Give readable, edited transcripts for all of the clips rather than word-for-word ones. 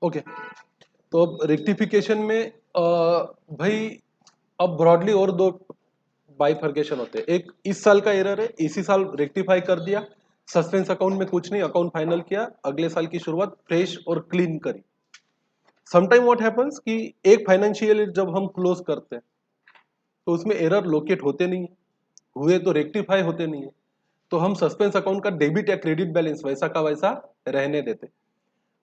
Okay, तो अब rectification में भाई अब ब्रॉडली और दो बाइफर्केशन होते हैं। एक इस साल का एरर है, इसी साल रेक्टिफाई कर दिया, सस्पेंस अकाउंट में कुछ नहीं, अकाउंट फाइनल किया, अगले साल की शुरुआत फ्रेश और क्लीन करी। समटाइम व्हाट हैपेंस कि एक फाइनेंशियल ईयर जब हम क्लोज करते हैं तो उसमें एरर लोकेट होते नहीं है, हुए तो रेक्टिफाई होते नहीं है, तो हम सस्पेंस अकाउंट का डेबिट या क्रेडिट बैलेंस वैसा का वैसा रहने देते,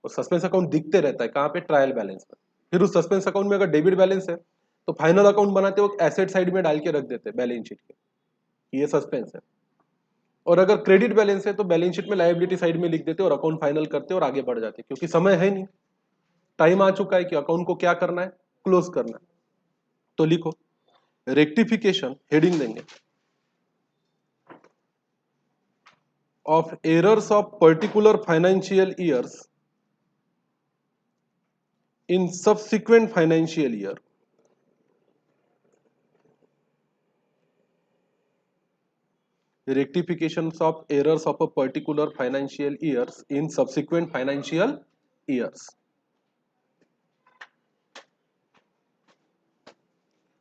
और सस्पेंस अकाउंट दिखते रहता है कहाँ पे, ट्रायल बैलेंस में। फिर उस सस्पेंस अकाउंट में अगर डेबिट बैलेंस है तो फाइनल अकाउंट बनाते वक्त एसेट साइड में डाल के रख देते बैलेंस शीट के, ये सस्पेंस है। और अगर क्रेडिट बैलेंस है तो बैलेंस शीट में लायबिलिटी साइड में लिख देते और अकाउंट फाइनल करते और आगे बढ़ जाते, क्योंकि समय है नहीं, टाइम आ चुका है कि अकाउंट को क्या करना है, क्लोज करना है। तो लिखो रेक्टिफिकेशन, हेडिंग देंगे, of errors of particular financial years in subsequent financial year. Rectifications of errors of a particular financial years in subsequent financial years.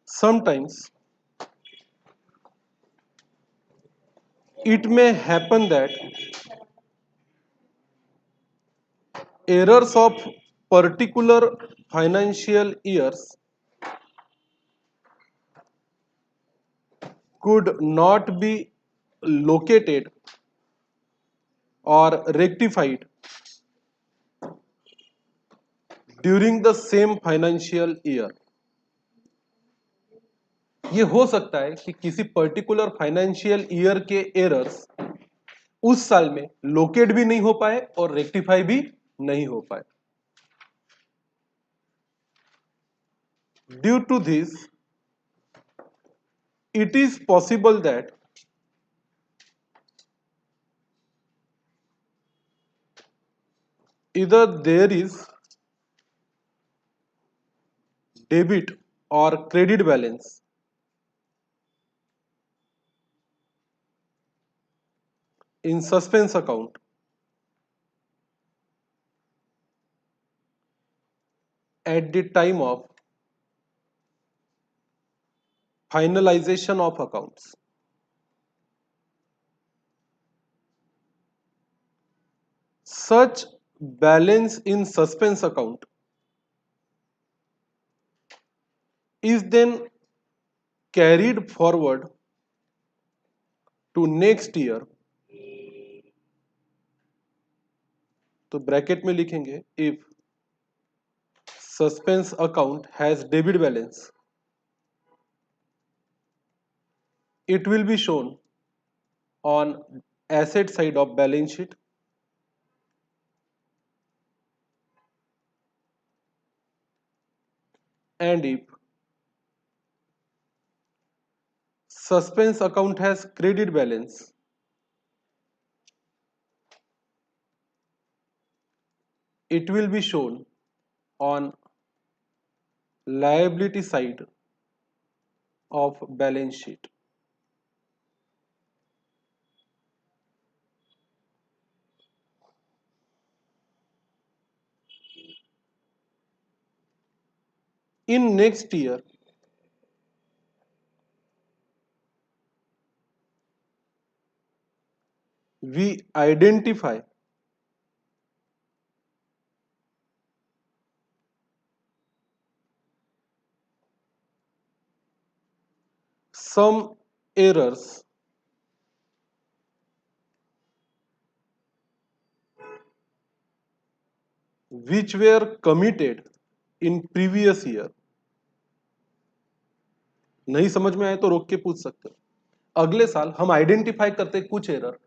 Sometimes it may happen that errors of particular financial years could not be located or rectified during the same financial year. ये हो सकता है कि किसी particular financial year के errors उस साल में लोकेट भी नहीं हो पाए और रेक्टिफाई भी नहीं हो पाए। Due to this it is possible that either there is debit or credit balance in suspense account at the time of finalization of accounts. Such balance in suspense account is then carried forward to next year, तो bracket में लिखेंगे if suspense account has debit balance, it will be shown on asset side of balance sheet and if suspense account has credit balance, it will be shown on liability side of balance sheet. In next year, we identify some errors which were committed in previous year. नहीं समझ में आए तो रोक के पूछ सकते हो। अगले साल हम आइडेंटिफाई करते कुछ error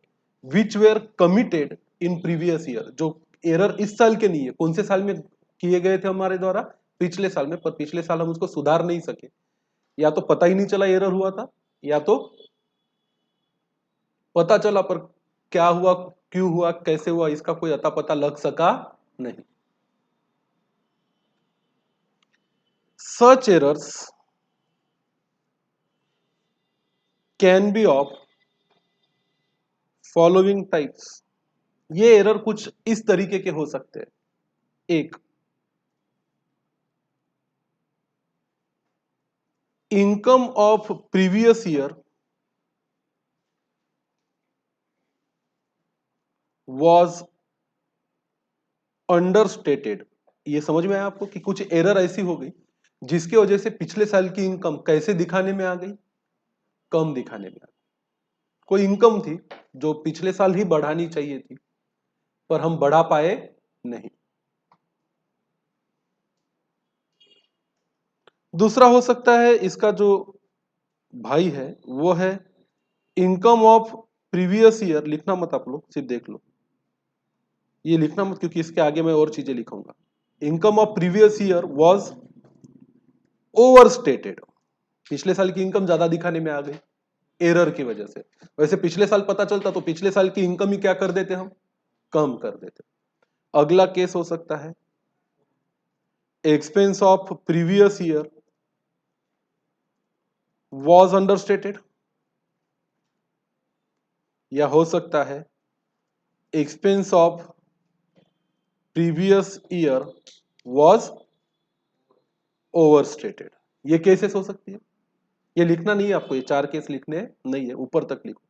which were committed in previous year, जो एरर इस साल के नहीं है, कौन से साल में किए गए थे हमारे द्वारा, पिछले साल में, पर पिछले साल हम उसको सुधार नहीं सके, या तो पता ही नहीं चला एरर हुआ था, या तो पता चला पर क्या हुआ, क्यों हुआ, कैसे हुआ, इसका कोई अता पता लग सका नहीं। Such errors can be of following types. ये एरर कुछ इस तरीके के हो सकते हैं। एक, income of previous year was understated। ये समझ में आया आपको कि कुछ एरर ऐसी हो गई जिसकी वजह से पिछले साल की इनकम कैसे दिखाने में आ गई, कम दिखाने में आ गई। कोई इनकम थी जो पिछले साल ही बढ़ानी चाहिए थी पर हम बढ़ा पाए नहीं। दूसरा हो सकता है इसका जो भाई है वो है इनकम ऑफ प्रीवियस ईयर। लिखना मत आप लोग, सिर्फ देख लो, ये लिखना मत क्योंकि इसके आगे मैं और चीजें लिखूंगा। Income of previous year was overstated. पिछले साल की इनकम ज्यादा दिखाने में आ गई एरर की वजह से। वैसे पिछले साल पता चलता तो पिछले साल की इनकम ही क्या कर देते हम, कम कर देते। अगला केस हो सकता है expense of previous year was understated, या हो सकता है expense of previous year was overstated. ये केसेस हो सकती है। ये लिखना नहीं है आपको, ये 4 केस लिखने नहीं है, ऊपर तक लिखो।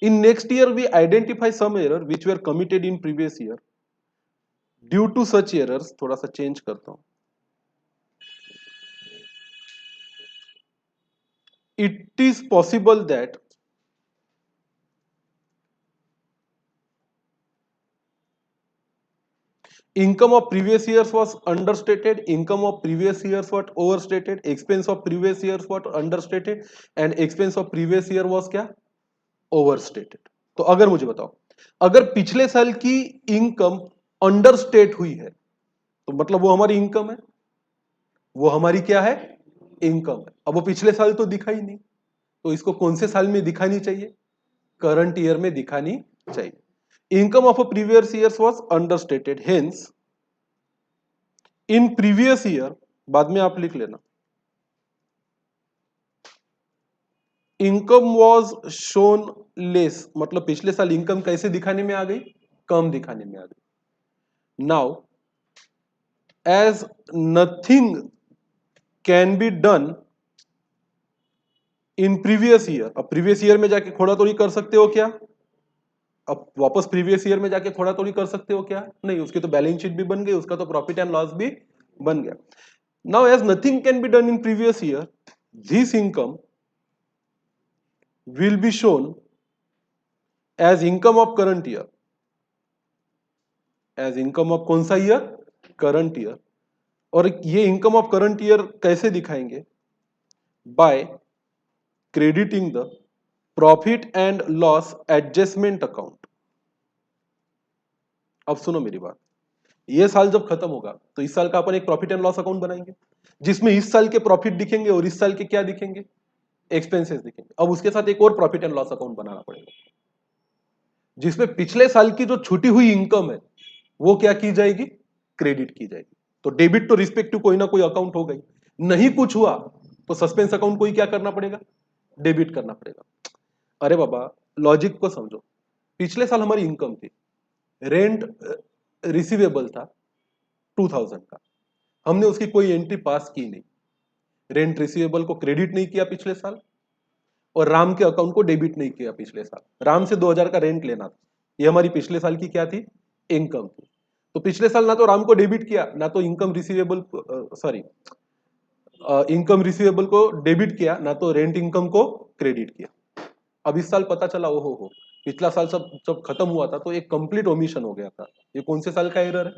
In next year we identify some error which were committed in previous year due to such errors. थोड़ा सा चेंज करता हूं। It is possible that income of previous years was understated, income of previous years was overstated, expense of previous years was understated and expense of previous year was क्या, overstated। तो अगर मुझे बताओ, अगर पिछले साल की इनकम अंडरस्टेट हुई है तो मतलब वो हमारी इनकम है, वो हमारी क्या है, इनकम है। अब वो पिछले साल तो दिखा ही नहीं, तो इसको कौन से साल में दिखानी चाहिए, करंट ईयर में दिखानी चाहिए। Income of a previous years was understated, hence in previous year, बाद में आप लिख लेना, इनकम वाज शोन लेस, मतलब पिछले साल इनकम कैसे दिखाने में आ गई, कम दिखाने में आ गई। Now as nothing can be done in previous year. अब प्रीवियस ईयर में जाके खोड़ा तोड़ी कर सकते हो क्या, अब वापस प्रीवियस ईयर में जाके खोड़ा तोड़ी कर सकते हो क्या, नहीं। उसकी तो बैलेंस शीट भी बन गई, उसका तो प्रॉफिट एंड लॉस भी बन गया। Now as nothing can be done in previous year, this income will be shown as income of current year, as income of कौन सा ईयर, करंट ईयर। और ये इनकम ऑफ करंट ईयर कैसे दिखाएंगे, by crediting the profit and loss adjustment account. अब सुनो मेरी बात, ये साल जब खत्म होगा तो इस साल का अपन एक प्रॉफिट एंड लॉस अकाउंट बनाएंगे जिसमें इस साल के प्रॉफिट दिखेंगे और इस साल के क्या दिखेंगे, एक्सपेंसेस दिखेंगे। अब उसके साथ एक और प्रॉफिट एंड लॉस अकाउंट बनाना पड़ेगा जिसमें पिछले साल की जो छूटी हुई इनकम है वो क्या की जाएगी, क्रेडिट की जाएगी। तो डेबिट तो रिस्पेक्टिव कोई ना कोई अकाउंट हो गई, नहीं कुछ हुआ तो सस्पेंस अकाउंट को ही क्या करना पड़ेगा, डेबिट करना पड़ेगा। अरे बाबा लॉजिक को समझो, पिछले साल हमारी इनकम थी, रेंट रिसीवेबल था 2000 का, हमने उसकी कोई एंट्री पास की नहीं, रेंट रिसीवेबल को क्रेडिट नहीं किया पिछले साल और राम के अकाउंट को डेबिट नहीं किया पिछले साल। राम से 2000 का रेंट लेना था, ये हमारी पिछले साल की क्या थी, इनकम थी। तो पिछले साल ना तो राम को डेबिट किया ना तो income receivable, sorry income receivable को डेबिट किया ना तो रेंट इनकम को क्रेडिट किया। अब इस साल पता चला हो पिछला साल सब जब खत्म हुआ था तो एक कंप्लीट ओमिशन हो गया था। ये कौन से साल का एरर है,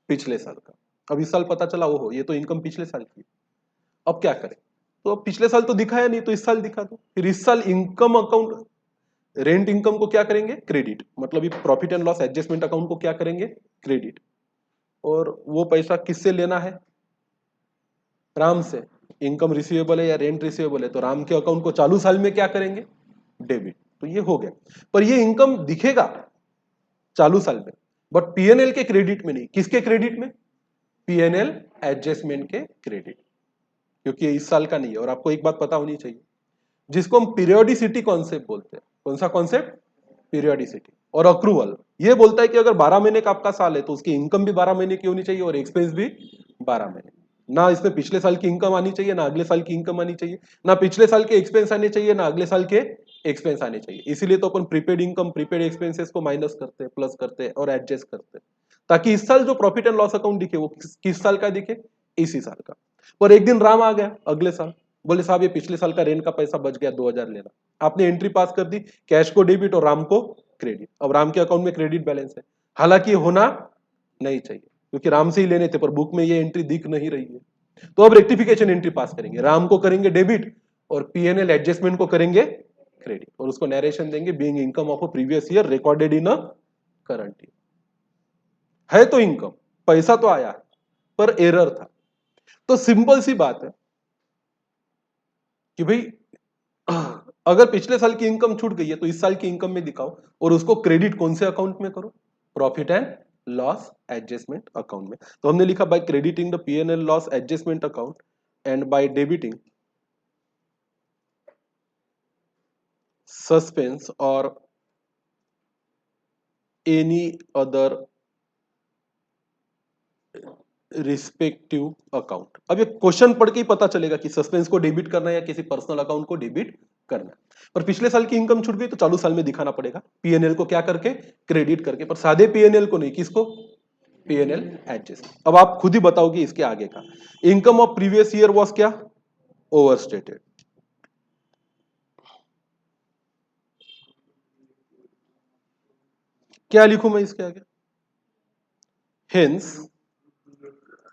पिछले साल का। अब इस साल पता चला ये तो इनकम पिछले साल की। अब क्या करें, तो अब पिछले साल तो दिखाया नहीं तो इस साल दिखा दो। फिर इस साल इनकम अकाउंट, रेंट इनकम को क्या करेंगे, क्रेडिट, मतलब ये profit and loss adjustment account को क्या करेंगे, क्रेडिट। और वो पैसा किससे लेना है, राम से। इनकम रिसीवेबल है या रेंट रिसीवेबल है तो राम के अकाउंट को चालू साल में क्या करेंगे, डेबिट। तो ये हो गया, पर ये इनकम दिखेगा चालू साल में बट पीएनएल के क्रेडिट में नहीं। किसके क्रेडिट में, पीएनएल एडजस्टमेंट के क्रेडिट, क्योंकि ये इस साल का नहीं है। और आपको एक बात पता होनी चाहिए, जिसको हम पीरियोडिसिटी कॉन्सेप्ट बोलते हैं। कौन सा कॉन्सेप्ट, पीरियोडिसिटी। और अक्रूवल ये बोलता है कि अगर 12 महीने का आपका साल है तो उसकी इनकम भी 12 महीने की होनी चाहिए और एक्सपेंस भी 12 महीने। ना इसमें पिछले साल की इनकम आनी चाहिए, ना अगले साल की इनकम आनी चाहिए, ना पिछले साल के एक्सपेंस आने चाहिए, ना अगले साल के एक्सपेंस आने चाहिए। इसीलिए तो अपन प्रीपेड इनकम प्रीपेड एक्सपेंसेस को माइनस करते हैं, प्लस करते हैं और एडजस्ट करते हैं, ताकि इस साल जो प्रॉफिट एंड लॉस अकाउंट दिखे वो किस साल का दिखे, इसी साल का। पर एक दिन राम आ गया अगले साल, बोले साहब ये पिछले साल का रेंट का पैसा बच गया, 2000 लेना। आपने एंट्री पास कर दी, कैश को डेबिट और राम को क्रेडिट। अब राम के अकाउंट में क्रेडिट बैलेंस है, हालांकि ये होना नहीं चाहिए क्योंकि राम से ही लेने थे, पर बुक में ये एंट्री दिख नहीं रही है। तो अब रेक्टिफिकेशन एंट्री पास करेंगे, राम को करेंगे डेबिट और पीएनएल एडजस्टमेंट को करेंगे क्रेडिट, और उसको नरेशन देंगे being income of a previous year recorded in a current year. है तो इनकम, पैसा तो आया पर एरर था। तो सिंपल सी बात है कि भाई अगर पिछले साल की इनकम छूट गई है तो इस साल की इनकम में दिखाओ, और उसको क्रेडिट कौन से अकाउंट में करो, profit and loss adjustment account में। तो हमने लिखा by crediting the PNL loss adjustment account and by debiting suspense और एनी अदर रिस्पेक्टिव अकाउंट। अब ये क्वेश्चन पढ़ के ही पता चलेगा कि सस्पेंस को डेबिट करना है या किसी पर्सनल अकाउंट को डेबिट करना है। पर पिछले साल की इनकम छूट गई तो चालू साल में दिखाना पड़ेगा, पीएनएल को क्या करके, क्रेडिट करके, पर सादे पीएनएल को नहीं, किसको, पीएनएल एडजस्ट। अब आप खुद ही बताओगे इसके आगे का। Income of previous year was क्या, ओवरस्टेटेड। क्या लिखूं मैं इसके आगे, hence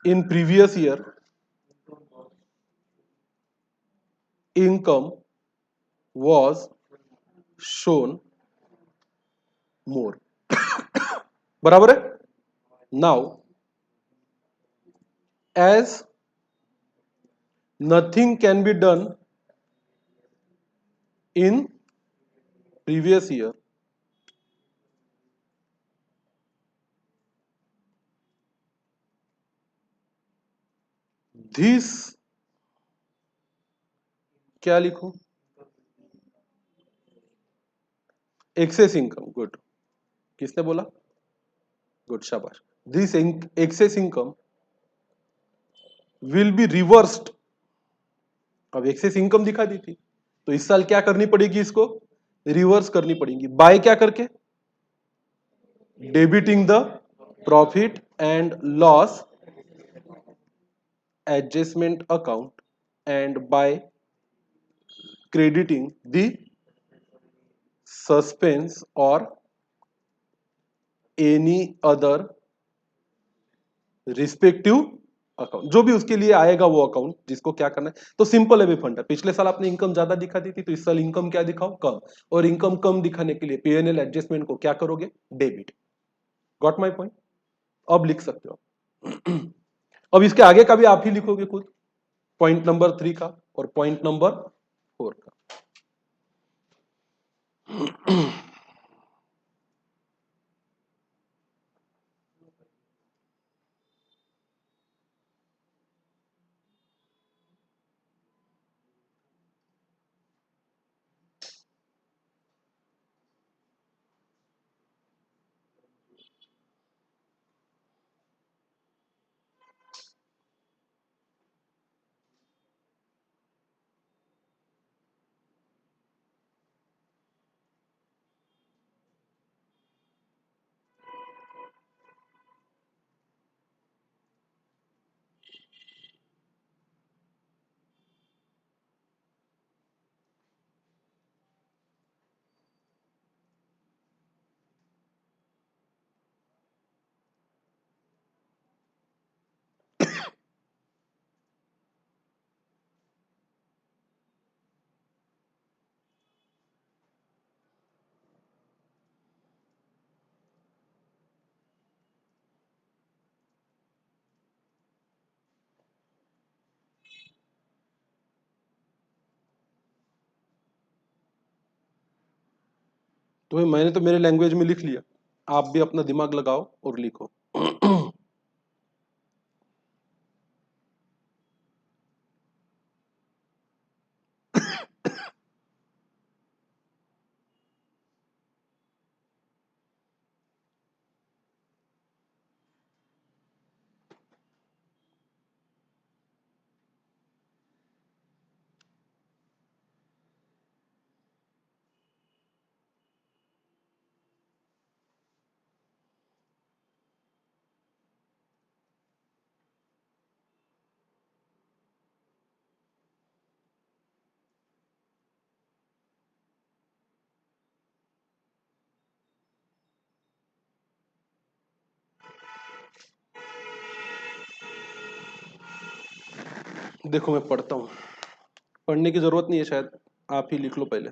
in previous year income was shown more। बराबर है। Now as nothing can be done in previous year, this, क्या लिखूं, एक्सेस इनकम, गुड, किसने बोला, गुड, शाबाश। This excess income will be reversed. अब एक्सेस इनकम दिखा दी थी तो इस साल क्या करनी पड़ेगी, इसको रिवर्स करनी पड़ेगी, बाय क्या करके, debiting the profit and loss adjustment account and by crediting the suspense or any other respective account, जो भी उसके लिए आएगा वो अकाउंट जिसको क्या करना है। तो सिंपल है भी फंडा, पिछले साल आपने इनकम ज्यादा दिखा दी थी तो इस साल इनकम क्या दिखाओ, कम, और इनकम कम दिखाने के लिए पीएनएल एडजस्टमेंट को क्या करोगे, डेबिट। Got my point. अब लिख सकते हो। अब इसके आगे का भी आप ही लिखोगे खुद, पॉइंट नंबर 3 का और पॉइंट नंबर 4 का। तो मैंने तो मेरे लैंग्वेज में लिख लिया, आप भी अपना दिमाग लगाओ और लिखो। देखो मैं पढ़ता हूँ, पढ़ने की जरूरत नहीं है शायद, आप ही लिख लो पहले।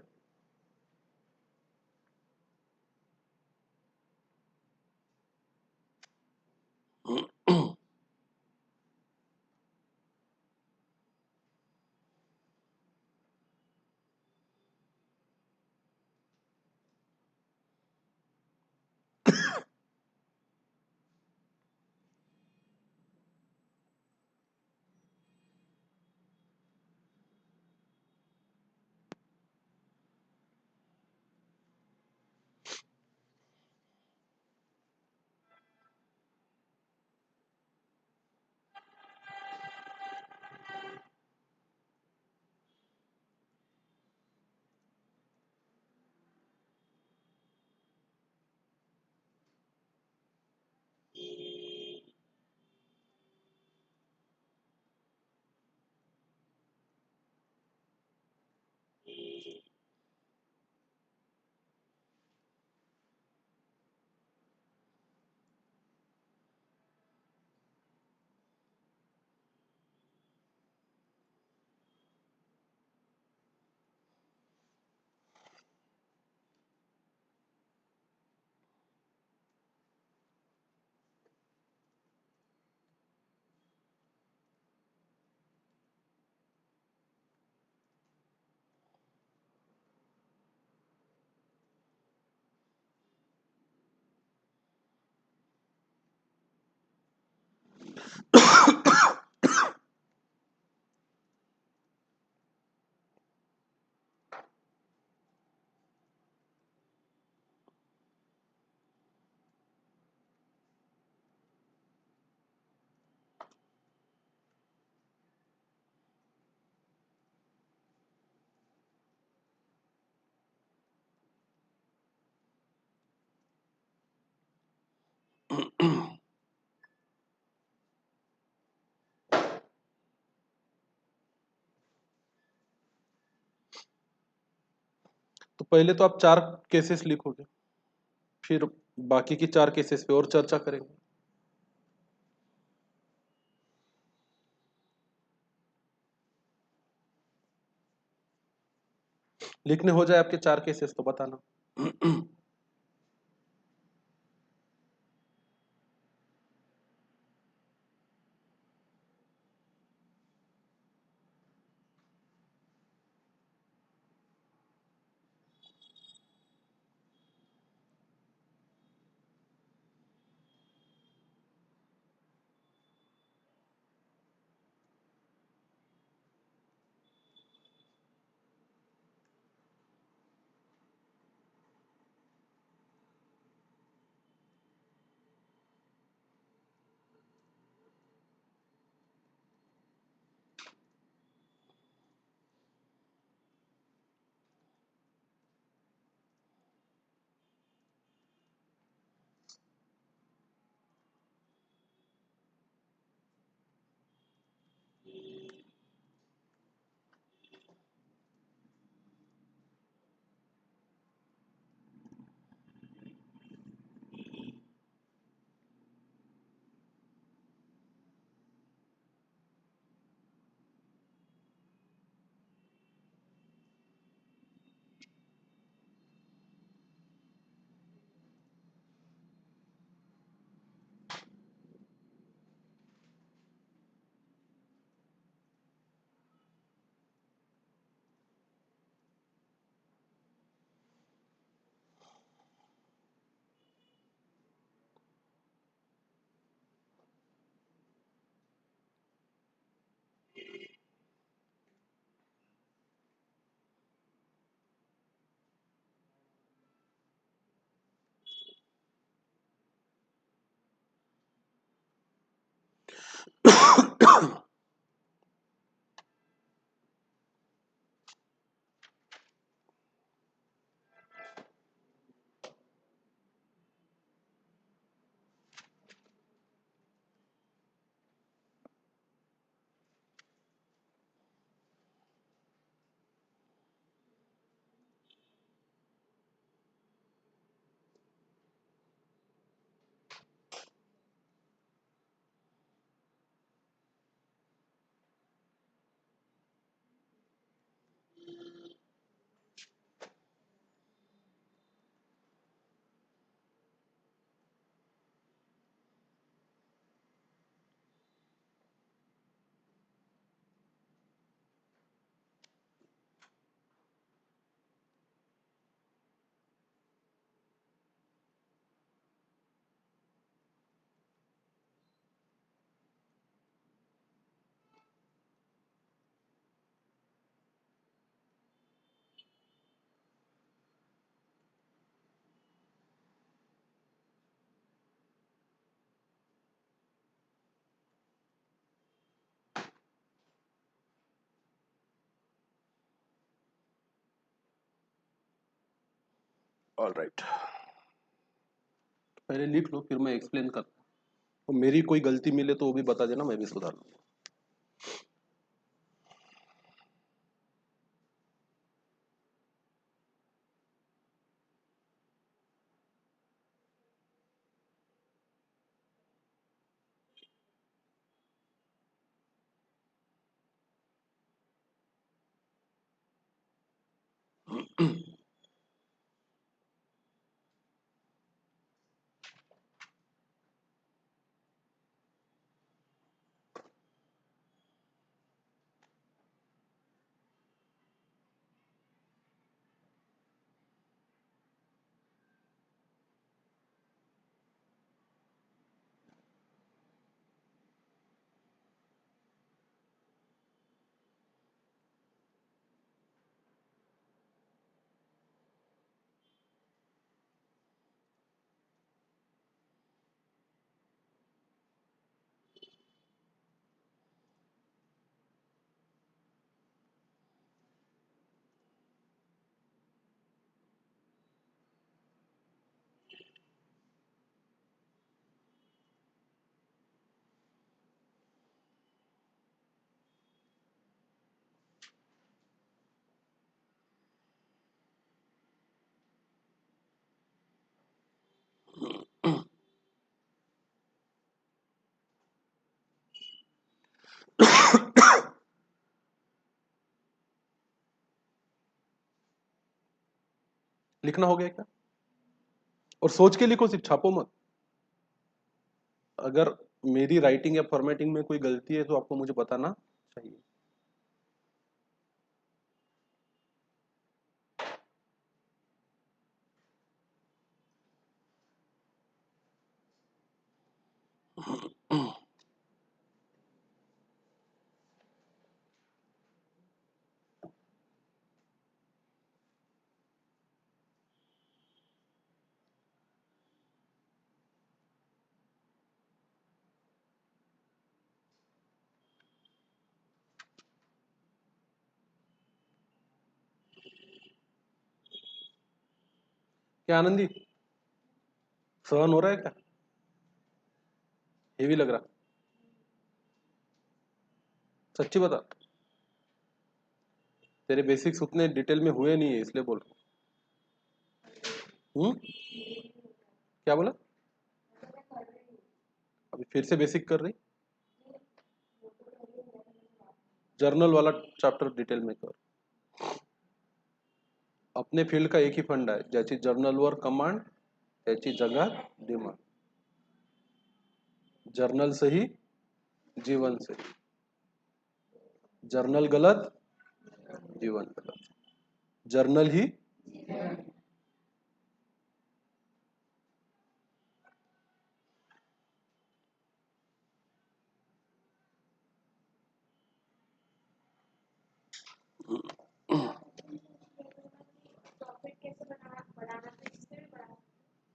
तो पहले तो आप 4 केसेस लिखोगे, फिर बाकी की 4 केसेस पे और चर्चा करेंगे। लिखने हो जाए आपके 4 केसेस तो बताना। ऑल राइट, पहले लिख लो फिर मैं एक्सप्लेन करता हूँ। मेरी कोई गलती मिले तो वो भी बता देना, मैं भी सुधार लूंगा। लिखना हो गया क्या? और सोच के लिखो, सिर्फ छापो मत। अगर मेरी राइटिंग या फॉर्मेटिंग में कोई गलती है तो आपको मुझे बताना चाहिए। क्या आनंदी, सहन हो रहा है क्या? हेवी लग रहा? सच्ची बता, तेरे बेसिक्स उतने डिटेल में हुए नहीं है इसलिए बोल रहा हूँ। क्या बोला? अभी फिर से बेसिक कर रही? जर्नल वाला चैप्टर डिटेल में कर। अपने फील्ड का एक ही फंड आहे, ज्याची जर्नलवर कमांड त्याची जगात डिमांड। जर्नल सही, जीवन सही। जर्नल गलत, जीवन गलत। जर्नल ही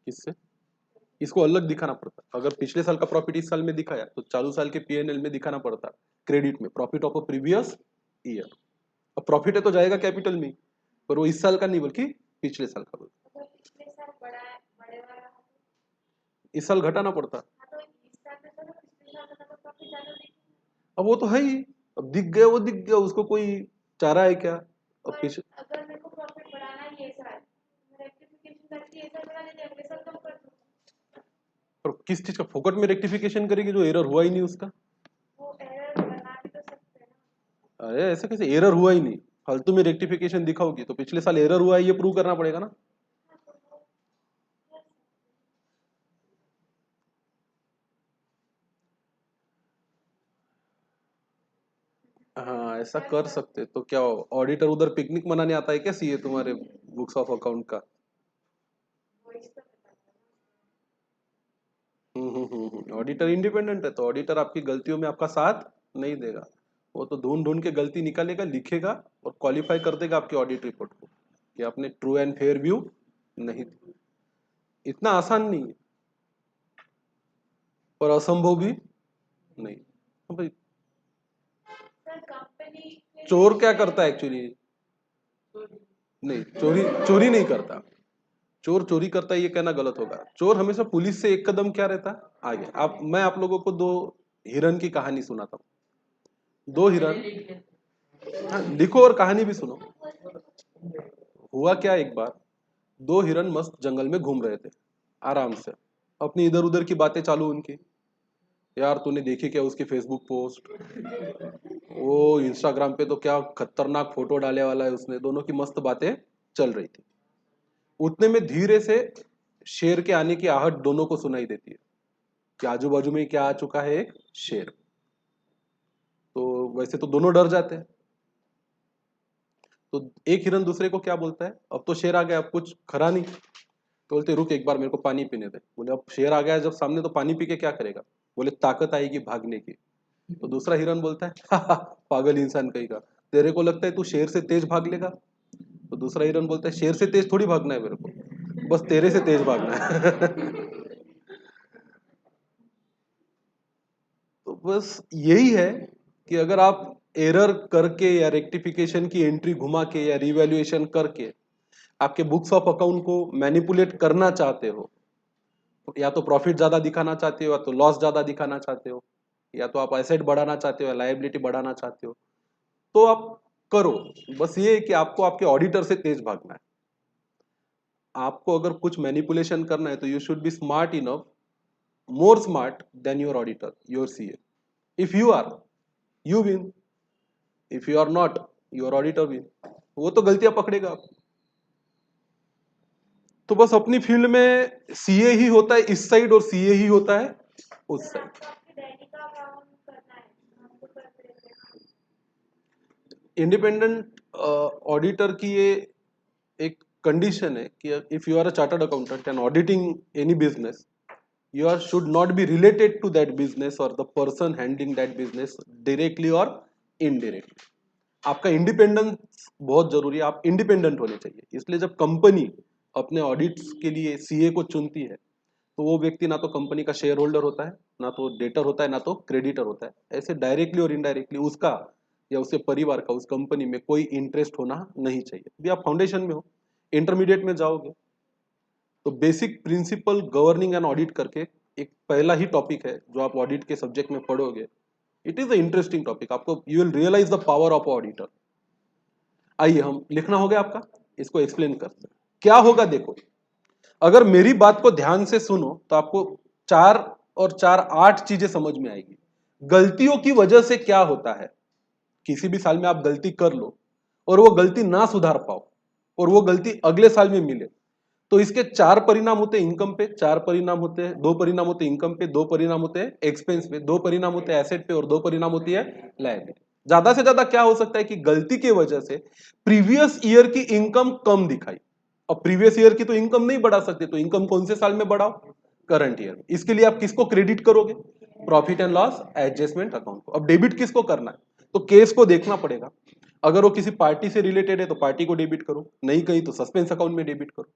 किससे? इसको अलग दिखाना पड़ता। अगर पिछले साल का प्रॉफिट इस साल में दिखाया तो चालू साल के पीएनएल में दिखाना पड़ता, क्रेडिट में, profit of a previous year. अब प्रॉफिट है तो जाएगा कैपिटल में, पर वो इस साल का नहीं बल्कि पिछले साल का बोलता। इस साल घटाना पड़ता। अब वो तो है ही, अब दिख गया वो दिख गया, उसको कोई चारा है क्या? अब पीछे अगर मेरे को प्रॉफिट बढ़ाना है ये साल, रेक्टिफिकेशन करके ये साल बढ़ा देते हैं, अगले साल कम कर दूं। पर किस चीज का फोकट में रेक्टिफिकेशन करेगी जो एरर हुआ ही नहीं उसका? वो एरर बना भी तो सकते हैं ना। अरे ऐसे कैसे, एरर हुआ ही नहीं, फालतू में रेक्टिफिकेशन दिखाओगी तो पिछले साल एरर हुआ है ये प्रूव करना पड़ेगा ना। हाँ ऐसा कर सकते, तो क्या ऑडिटर उधर पिकनिक मनाने आता है क्या सीए तुम्हारे बुक्स ऑफ अकाउंट का? ऑडिटर इंडिपेंडेंट है तो ऑडिटर आपकी गलतियों में आपका साथ नहीं देगा। वो तो ढूंढ ढूंढ के गलती निकालेगा, लिखेगा और क्वालिफाई कर देगा आपकी ऑडिट रिपोर्ट को कि आपने ट्रू एंड फेयर व्यू नहीं दी। इतना आसान नहीं है, पर असंभव भी नहीं। तो भाई चोर क्या करता है एक्चुअली? नहीं, चोरी चोरी नहीं करता। चोर चोरी करता है ये कहना गलत होगा। चोर हमेशा पुलिस से एक कदम क्या रहता है आगे। मैं आप लोगों को दो हिरन की कहानी सुनाता हूँ। दो हिरन, हाँ, लिखो और कहानी भी सुनो। हुआ क्या, एक बार दो हिरन मस्त जंगल में घूम रहे थे आराम से, अपनी इधर उधर की बातें चालू उनकी। यार तूने देखी क्या उसकी फेसबुक पोस्ट, वो इंस्टाग्राम पे तो क्या खतरनाक फोटो डाले वाला है उसने। दोनों की मस्त बातें चल रही थी। उतने में धीरे से शेर के आने की आहट दोनों को सुनाई देती है कि आजू बाजू में क्या आ चुका है, एक शेर। तो वैसे तो दोनों डर जाते हैं। तो एक हिरन दूसरे को क्या बोलता है, अब तो शेर आ गया, अब कुछ खरा नहीं। तो बोलते रुक एक बार मेरे को पानी पीने दे। बोले अब शेर आ गया जब सामने तो पानी पी के क्या करेगा। बोले ताकत आएगी भागने की। तो दूसरा हिरन बोलता है "हा, हा, पागल इंसान कहेगा, तेरे को लगता है तू शेर से तेज भाग लेगा। तो दूसरा हिरन बोलता है शेर से तेज थोड़ी भागना है मेरे को, बस तेरे से तेज भागना है। तो बस यही है कि अगर आप एरर करके या रेक्टिफिकेशन की एंट्री घुमा के या रिवैल्यूएशन करके आपके बुक्स ऑफ अकाउंट को मैनिपुलेट करना चाहते हो, या तो प्रॉफिट ज्यादा दिखाना चाहते हो या तो लॉस ज्यादा दिखाना चाहते हो, या तो आप एसेट बढ़ाना चाहते हो या लायबिलिटी बढ़ाना चाहते हो, तो आप करो। बस ये है कि आपको आपके ऑडिटर से तेज भागना है। आपको अगर कुछ मैनिपुलेशन करना है तो you should be smart enough, more smart than your auditor, your CA. If you are, you win. If you are not, your auditor win. वो तो गलतियां पकड़ेगा आप। तो बस अपनी फील्ड में सीए ही होता है इस साइड और सीए ही होता है उस साइड। इंडिपेंडेंट ऑडिटर की ये एक कंडीशन है कि if you are a chartered accountant and auditing any business, you are should not be related to that business or the person handling that business directly or indirectly. आपका independence बहुत जरूरी है, आप इंडिपेंडेंट होने चाहिए। इसलिए जब कंपनी अपने ऑडिट्स के लिए सीए को चुनती है तो वो व्यक्ति ना तो कंपनी का शेयर होल्डर होता है, ना तो डेटर होता है, ना तो क्रेडिटर होता है। ऐसे डायरेक्टली और इनडायरेक्टली उसका या उसके परिवार का उस कंपनी में कोई इंटरेस्ट होना नहीं चाहिए। भी आप फाउंडेशन में हो, इंटरमीडिएट में जाओगे तो basic principle governing and audit करके एक पहला ही टॉपिक है जो आप ऑडिट के सब्जेक्ट में पढ़ोगे। It is a interesting topic, आपको you will realise the power of auditor. आइए, हम लिखना हो गया आपका, इसको एक्सप्लेन करते हैं क्या होगा। देखो, अगर मेरी बात को ध्यान से सुनो तो आपको 4 और 4 8 चीजें समझ में आएगी। गलतियों की वजह से क्या होता है, किसी भी साल में आप गलती कर लो और वो गलती ना सुधार पाओ और वो गलती अगले साल में मिले, तो इसके 4 परिणाम होते हैं इनकम पे, 4 परिणाम होते हैं, 2 परिणाम होते हैं इनकम पे, 2 परिणाम होते हैं एक्सपेंस पे, 2 परिणाम होते हैं एसेट पे और 2 परिणाम होती है लायबिलिटी। ज्यादा से ज्यादा क्या हो सकता है कि गलती की वजह से प्रीवियस ईयर की इनकम कम दिखाई। अब प्रीवियस ईयर की तो इनकम नहीं बढ़ा सकते, तो इनकम कौन से साल में बढ़ाओ, करंट ईयर में। इसके लिए आप किसको क्रेडिट करोगे, profit and loss adjustment account को। अब डेबिट किसको करना है, तो केस को देखना पड़ेगा। अगर वो किसी पार्टी से रिलेटेड है तो पार्टी को डेबिट करो, नहीं कहीं तो सस्पेंस अकाउंट में डेबिट करो।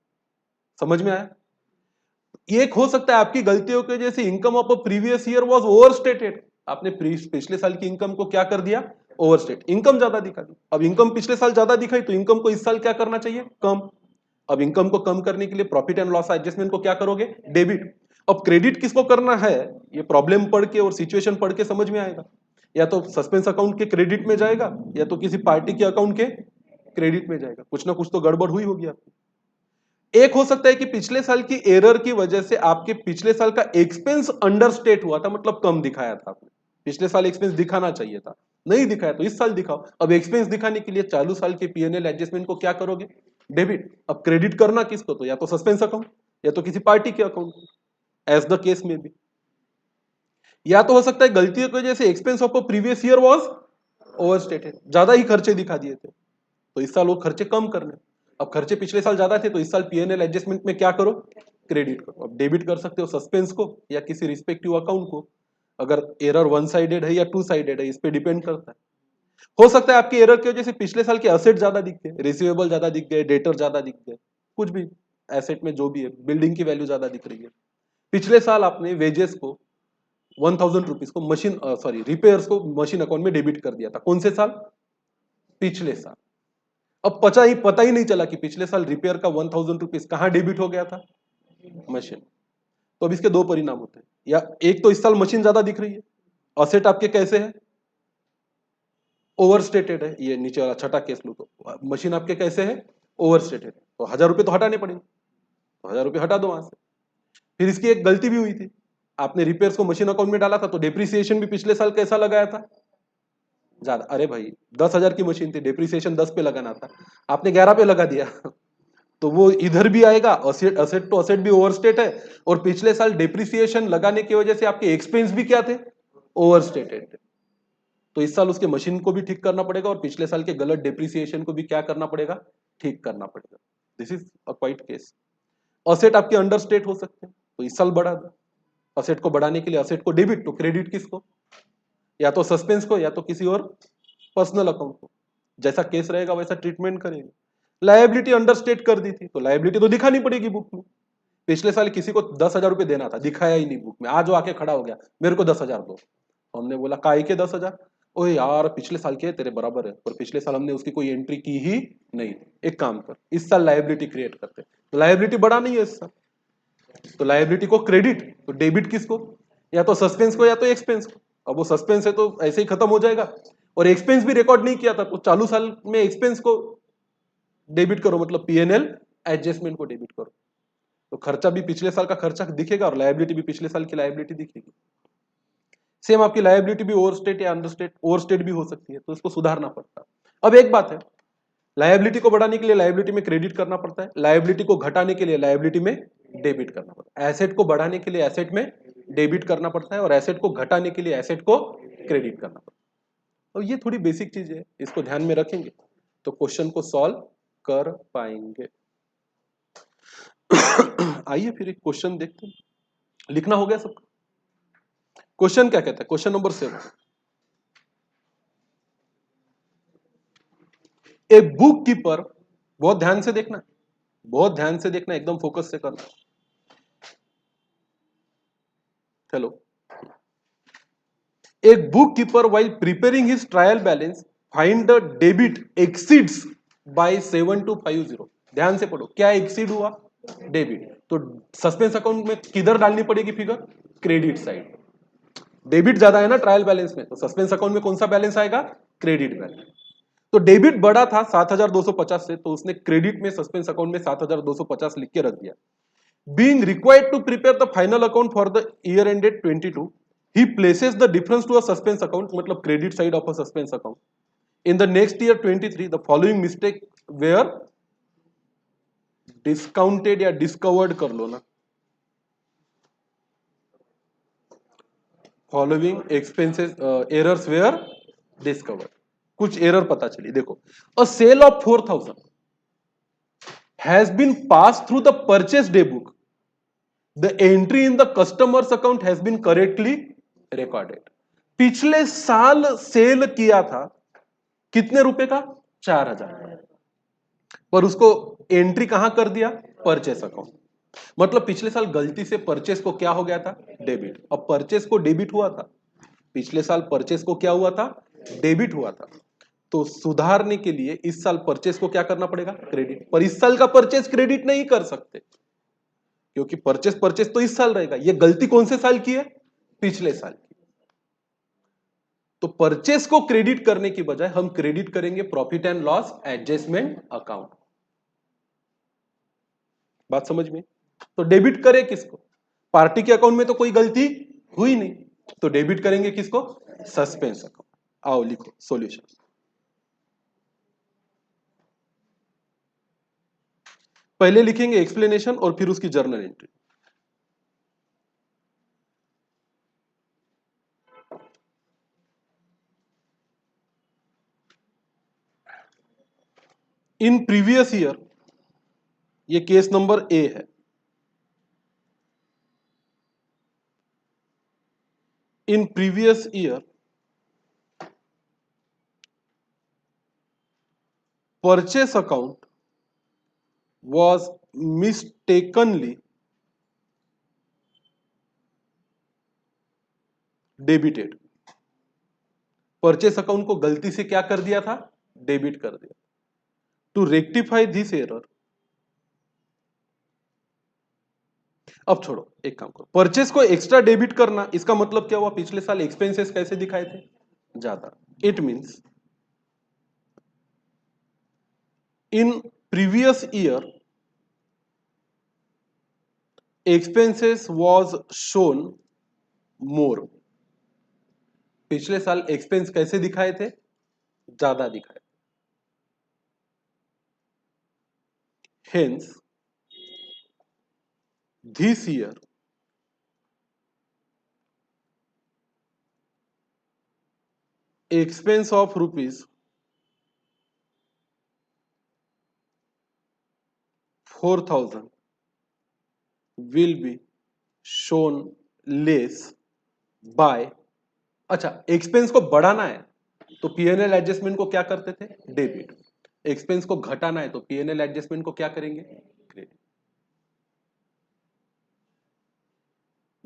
समझ में आया। एक हो सकता है आपकी गलतियों की वजह से income of previous year was overstated, आपने पिछले साल की इनकम को क्या कर दिया, ओवरस्टेट, इनकम ज्यादा दिखा दी। अब इनकम पिछले साल ज्यादा दिखाई तो इनकम को इस साल क्या करना चाहिए, कम। अब इनकम को कम करने के लिए प्रॉफिट एंड लॉस एडजस्टमेंट को क्या करोगे, डेबिट। अब क्रेडिट किसको करना है, ये प्रॉब्लम पढ़ के और सिचुएशन पढ़ के समझ में आएगा। या तो सस्पेंस अकाउंट के क्रेडिट में जाएगा या तो किसी पार्टी के अकाउंट के क्रेडिट में जाएगा। कुछ ना कुछ तो गड़बड़ हुई होगी आपकी। एक हो सकता है कि पिछले साल की एरर की वजह से आपके पिछले साल का एक्सपेंस अंडरस्टेट हुआ था, मतलब कम दिखाया था आपने। पिछले साल एक्सपेंस दिखाना चाहिए था, नहीं दिखाया, तो इस साल दिखाओ। अब एक्सपेंस दिखाने के लिए चालू साल के पीएनएल एडजस्टमेंट को क्या करोगे, डेबिट। अब क्रेडिट करना किसको, तो या तो सस्पेंस अकाउंट या तो किसी पार्टी के अकाउंट, एज द केस में भी। या तो हो सकता है गलतियों की वजह से expense of previous year was overstated, ज्यादा ही खर्चे दिखा दिए थे, तो इस साल वो खर्चे कम करने। अब खर्चे पिछले साल ज्यादा थे तो इस साल पीएनएल एडजस्टमेंट में क्या करो, क्रेडिट करो। अब डेबिट कर सकते हो सस्पेंस को या किसी रिस्पेक्टिव अकाउंट को, अगर एरर वन साइडेड है या टू साइडेड है इस पे डिपेंड करता है। हो सकता है आपकी एरर की वजह से पिछले साल के एसेट ज्यादा दिख गए, रिसीवेबल ज्यादा दिख गए, डेटर ज्यादा दिख गए, कुछ भी एसेट में जो भी है, बिल्डिंग की वैल्यू ज्यादा दिख रही है। पिछले साल आपने वेजेस को 1000 रुपीज को मशीन सॉरी रिपेयर्स को मशीन अकाउंट में डेबिट कर दिया था, कौन से साल, पिछले साल। अब पता ही नहीं चला कि पिछले साल रिपेयर का 1000 रुपीज कहां डेबिट हो गया था, मशीन। तो अब इसके दो परिणाम होते हैं, या एक तो इस साल मशीन ज्यादा दिख रही है, असेट आपके कैसे है, ओवर स्टेटेड है, ये नीचे वाला छठा केस लो तो मशीन आपके कैसे है, ओवर स्टेटेड है, तो 1000 रुपये तो हटाने पड़ेंगे, तो 1000 रुपये हटा दो वहां से। फिर इसकी एक गलती भी हुई थी, आपने रिपेयर्स को मशीन अकाउंट में डाला था, तो डेप्रिसिएशन भी पिछले साल कैसा लगाया था, ज्यादा। अरे भाई 10,000 की मशीन थी, डेप्रिसिएशन 10 पे लगाना था, आपने 11 पे लगा दिया तो वो इधर भी आएगा, असेट असेट टू असेट भी ओवरस्टेट है, और पिछले साल डेप्रिसिएशन लगाने की वजह से आपके एक्सपेंस भी क्या थे, ओवरस्टेटेड थे। तो इस साल उसके मशीन को भी ठीक करना पड़ेगा, और पिछले साल के गलत डेप्रिसिएशन को भी क्या करना पड़ेगा, ठीक करना पड़ेगा। This is a quite case. Asset आपके अंडर स्टेट हो सकते हैं, तो इस साल बढ़ा दो। असेट को बढ़ाने के लिए असेट को डेबिट, तो क्रेडिट किसको, या तो सस्पेंस को, या तो किसी और पर्सनल अकाउंट को। जैसा केस रहेगा वैसा ट्रीटमेंट करेंगे। लायबिलिटी अंडरस्टेट कर दी थी, तो लायबिलिटी तो दिखानी पड़ेगी बुक में। पिछले साल किसी को 10,000 रुपये देना था, दिखाया ही नहीं बुक में, आज वो आके खड़ा हो गया, मेरे को 10,000 दो। हमने बोला काय के 10,000, ओए यार पिछले साल के तेरे बराबर है, पर पिछले साल हमने उसकी कोई एंट्री की ही नहीं। एक काम कर, इस साल लायबिलिटी क्रिएट करते, लायबिलिटी बढ़ा नहीं है इस साल, तो लायबिलिटी को क्रेडिट, तो डेबिट किसको, या तो सस्पेंस को या तो एक्सपेंस को। अब वो सस्पेंस है तो ऐसे ही खत्म हो जाएगा, और एक्सपेंस भी रिकॉर्ड नहीं किया था, तो चालू साल में एक्सपेंस को डेबिट करो, मतलब पीएनएल एडजस्टमेंट को डेबिट करो, तो खर्चा भी पिछले साल का खर्चा दिखेगा, और लायबिलिटी भी पिछले साल की लायबिलिटी दिखेगी। सेम आपकी लायबिलिटी भी ओवरस्टेट या अंडरस्टेट, ओवरस्टेट भी हो सकती है, तो इसको सुधारना पड़ता है। अब एक बात है, लायबिलिटी को बढ़ाने के लिए लायबिलिटी में क्रेडिट करना पड़ता है, लायबिलिटी को घटाने के लिए लायबिलिटी में डेबिट करना पड़ता है, एसेट को बढ़ाने के लिए एसेट में डेबिट करना पड़ता है, और एसेट को घटाने के लिए एसेट को क्रेडिट करना पड़ता है। तो ये थोड़ी बेसिक चीज है, इसको ध्यान में रखेंगे तो क्वेश्चन को सॉल्व कर पाएंगे। आइए फिर एक क्वेश्चन देखते हैं, लिखना हो गया सबका। क्वेश्चन क्या कहता है, question number 7, a book keeper, बहुत ध्यान से देखना, बहुत ध्यान से देखना, एकदम फोकस से करना। चलो, एक book keeper while preparing his trial balance find the debit exceeds by 7250। ध्यान से पढ़ो, क्या एक्सीड हुआ, डेबिट। तो सस्पेंस अकाउंट में किधर डालनी पड़ेगी फिगर, क्रेडिट साइड। डेबिट ज्यादा है ना ट्रायल बैलेंस में, तो सस्पेंस अकाउंट में कौन सा बैलेंस आएगा, क्रेडिट बैलेंस। तो डेबिट बढ़ा था 7,250 से, तो उसने क्रेडिट में सस्पेंस अकाउंट में 7,250 लिख के रख दिया। Being required to prepare the final account for the year ended 22, he places the difference to a suspense account, मतलब credit side of a suspense account. In the next year 23, the following mistake were discounted या discovered कर लो ना, following expenses errors were discovered। कुछ error पता चली, देखो, a sale of 4,000 has been passed through the purchase day book, the entry in the customer's account has been correctly recorded। पिछले साल cell किया था कितने रुपए का, 4,000, पर उसको एंट्री कहां कर दिया, परचेस अकाउंट। मतलब पिछले साल गलती से परचेस को क्या हो गया था, डेबिट। अब परचेस को डेबिट हुआ था, पिछले साल परचेस को क्या हुआ था, डेबिट हुआ था। तो सुधारने के लिए इस साल परचेस को क्या करना पड़ेगा, क्रेडिट। पर इस साल का परचेस क्रेडिट नहीं कर सकते, क्योंकि परचेस परचेस तो इस साल रहेगा। ये गलती कौन से साल की है, पिछले साल की। तो परचेस को क्रेडिट करने की बजाय हम क्रेडिट करेंगे profit and loss adjustment account. बात समझ में। तो डेबिट करे किसको, पार्टी के अकाउंट में तो कोई गलती हुई नहीं, तो डेबिट करेंगे किसको, सस्पेंस अकाउंट। आओ लिखो सॉल्यूशन। पहले लिखेंगे एक्सप्लेनेशन और फिर उसकी जर्नल एंट्री। इन प्रीवियस ईयर, ये केस नंबर ए है। इन previous year purchase account was mistakenly debited। Purchase account को गलती से क्या कर दिया था, डेबिट कर दिया। टू रेक्टिफाई दिस एरर, अब छोड़ो, एक काम करो, परचेस को एक्स्ट्रा डेबिट करना, इसका मतलब क्या हुआ? पिछले साल एक्सपेंसेस कैसे दिखाए थे? ज्यादा। It means in previous year expenses was shown more. पिछले साल एक्सपेंस कैसे दिखाए थे? ज्यादा दिखाए। Hence this year expense of rupees 4,000 will be shown less by, अच्छा एक्सपेंस को बढ़ाना है तो पीएनएल एडजस्टमेंट को क्या करते थे? डेबिट। एक्सपेंस को घटाना है तो पीएनएल एडजस्टमेंट को क्या करेंगे? Credit.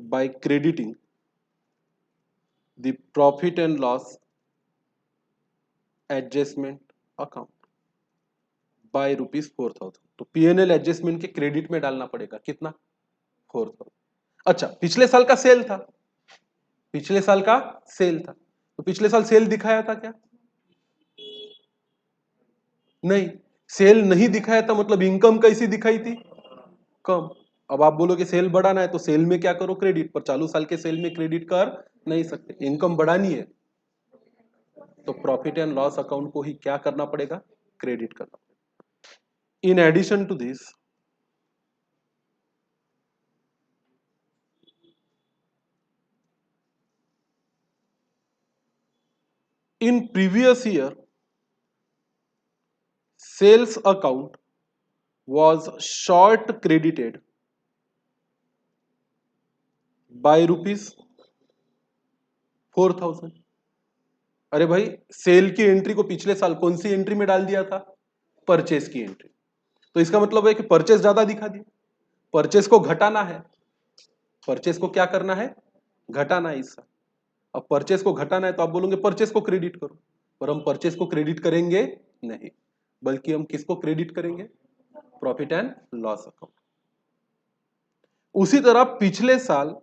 By crediting the profit and loss adjustment account by ₹4,000, तो पीएनएल एडजस्टमेंट के क्रेडिट में डालना पड़ेगा कितना? 4,000। अच्छा, पिछले साल का सेल था, पिछले साल का सेल था, तो पिछले साल सेल दिखाया था क्या? नहीं। सेल नहीं दिखाया था मतलब इनकम कैसी दिखाई थी? कम। अब आप बोलोगे सेल बढ़ाना है तो सेल में क्या करो? क्रेडिट। पर चालू साल के सेल में क्रेडिट कर नहीं सकते, इनकम बढ़ानी है तो प्रॉफिट एंड लॉस अकाउंट को ही क्या करना पड़ेगा? क्रेडिट करना पड़ेगा। In addition to this, in previous year sales account was short credited by ₹4,000। अरे भाई, सेल की एंट्री को पिछले साल कौन सी एंट्री में डाल दिया था? परचेस की एंट्री। तो इसका मतलब है कि परचेस ज्यादा दिखा दिया, परचेस को घटाना है। परचेस को क्या करना है? घटाना है इस साल। अब परचेस को घटाना है तो आप बोलोगे परचेस को क्रेडिट करो, पर हम परचेस को क्रेडिट करेंगे नहीं, बल्कि हम किसको क्रेडिट करेंगे? Profit and loss account. उसी तरह पिछले साल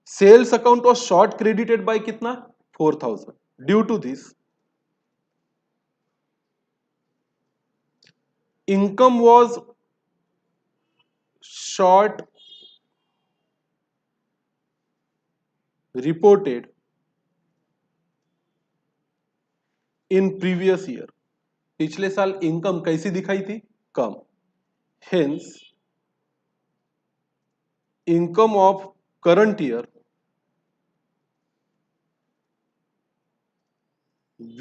sales account was short credited by कितना? 4,000। Due to this income was short reported in previous year. पिछले साल इनकम कैसी दिखाई थी? कम। Hence income of current year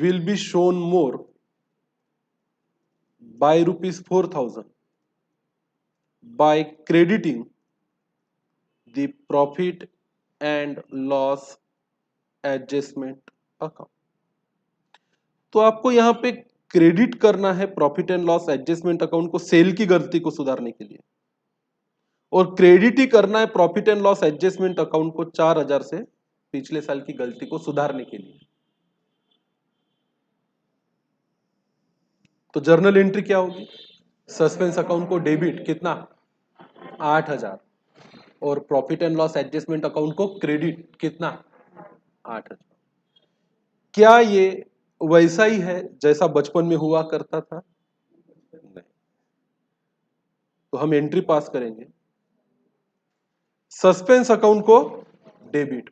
will be shown more by ₹4,000 by crediting the profit and loss adjustment account। तो आपको यहां पे क्रेडिट करना है profit and loss adjustment account को सेल की गलती को सुधारने के लिए, और क्रेडिट ही करना है profit and loss adjustment account को 4,000 से पिछले साल की गलती को सुधारने के लिए। तो जर्नल एंट्री क्या होगी? सस्पेंस अकाउंट को डेबिट कितना? 8,000, और profit and loss adjustment account को क्रेडिट कितना? 8,000। क्या ये वैसा ही है जैसा बचपन में हुआ करता था? नहीं। तो हम एंट्री पास करेंगे, सस्पेंस अकाउंट को डेबिट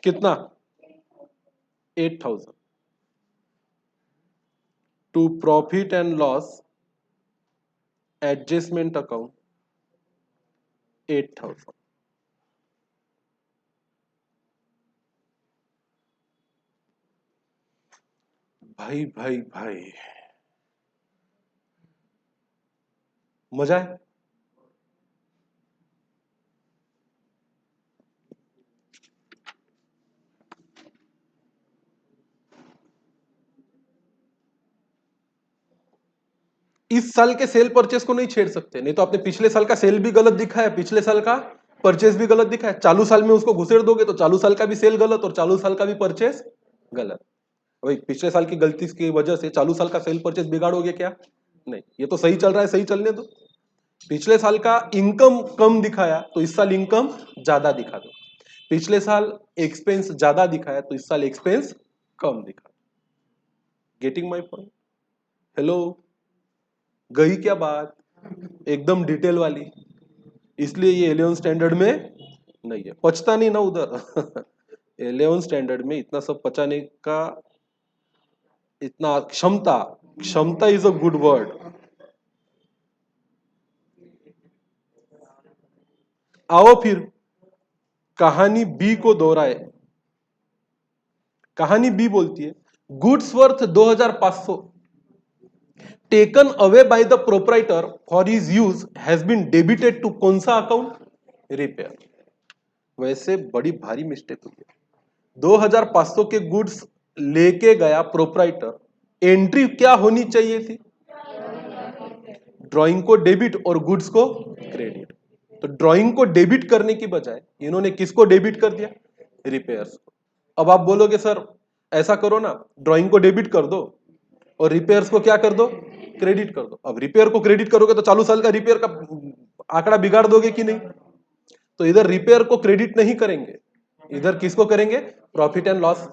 कितना? 8,000 to profit and loss adjustment account 8,000। भाई भाई भाई, मजा है? इस साल के सेल परचेस को नहीं छेड़ सकते, नहीं तो आपने पिछले साल का सेल भी गलत दिखा है, पिछले साल का परचेस भी गलत दिखा है, चालू साल में उसको घुसेड़ दोगे तो चालू साल का भी सेल गलत और चालू साल का भी परचेस गलत। भाई पिछले साल की गलती की वजह से चालू साल का सेल परचेज बिगाड़ोगे क्या? नहीं, ये तो सही चल रहा है, सही चलने दो। पिछले साल का इनकम कम दिखाया तो इस साल इनकम ज्यादा दिखा दो। पिछले साल एक्सपेंस ज्यादा दिखाया तो इस साल एक्सपेंस कम दिखा दो। Getting my point? हेलो, गई क्या बात? एकदम डिटेल वाली। इसलिए ये 11 स्टैंडर्ड में नहीं है, पचता नहीं ना उधर। 11 स्टैंडर्ड में इतना सब पचाने का इतना क्षमता, क्षमता इज अ गुड वर्ड। आओ फिर कहानी बी को दोहराए। कहानी बी बोलती है goods worth 2500 taken away by the proprietor for his use has been debited to कौन सा अकाउंट? रिपेयर। वैसे बड़ी भारी मिस्टेक हुई है। 2500 के गुड्स लेके गया प्रोपराइटर, एंट्री क्या होनी चाहिए थी? ड्राइंग को डेबिट और गुड्स को क्रेडिट। तो ड्राइंग को डेबिट करने की बजाय इन्होंने किसको डेबिट कर दिया? रिपेयर्स को। अब आप बोलोगे सर ऐसा करो ना, ड्राइंग को डेबिट कर दो और रिपेयर्स को क्या कर दो? क्रेडिट कर दो। अब रिपेयर को क्रेडिट करोगे तो चालू साल का रिपेयर का आंकड़ा बिगाड़ दोगे कि नहीं? तो इधर रिपेयर को क्रेडिट नहीं करेंगे, इधर किसको करेंगे? Profit and loss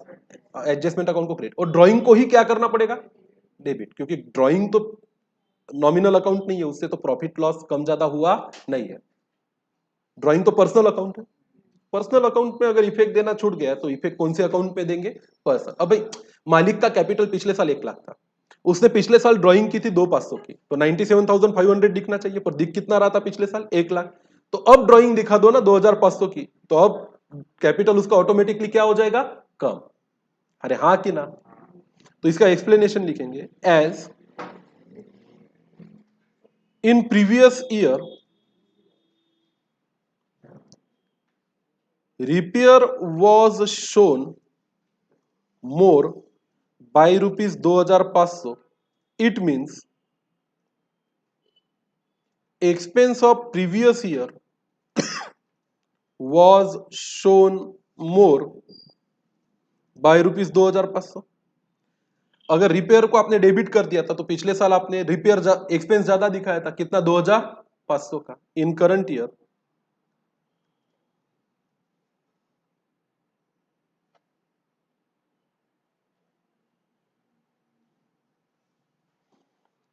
adjustment account को क्रेडिट, और ड्राइंग को ही क्या करना पड़ेगा? डेबिट, क्योंकि ड्राइंग तो नॉमिनल अकाउंट नहीं है, उससे तो प्रॉफिट लॉस कम ज्यादा हुआ नहीं है। ड्राइंग तो पर्सनल अकाउंट है। पर्सनल अकाउंट में अगर इफेक्ट देना छूट गया तो इफेक्ट कौन से अकाउंट पे देंगे? पर्सनल। अब भाई मालिक का कैपिटल पिछले साल 1 लाख था, उसने पिछले साल ड्राइंग की थी 2500 की, तो 97,500 दिखना चाहिए, पर दिख कितना रहा था पिछले साल? 1 लाख। तो अब ड्राइंग दिखा दो ना 2500 की, तो अब कैपिटल उसका ऑटोमेटिकली क्या हो जाएगा? कम। अरे हाँ कि ना? तो इसका एक्सप्लेनेशन लिखेंगे as in previous year repair was shown more by rupees 2500. It means expense of previous year was shown more by rupees 2500. अगर रिपेयर को आपने डेबिट कर दिया था तो पिछले साल आपने रिपेयर एक्सपेंस ज्यादा दिखाया था, कितना? 2500 का। In current year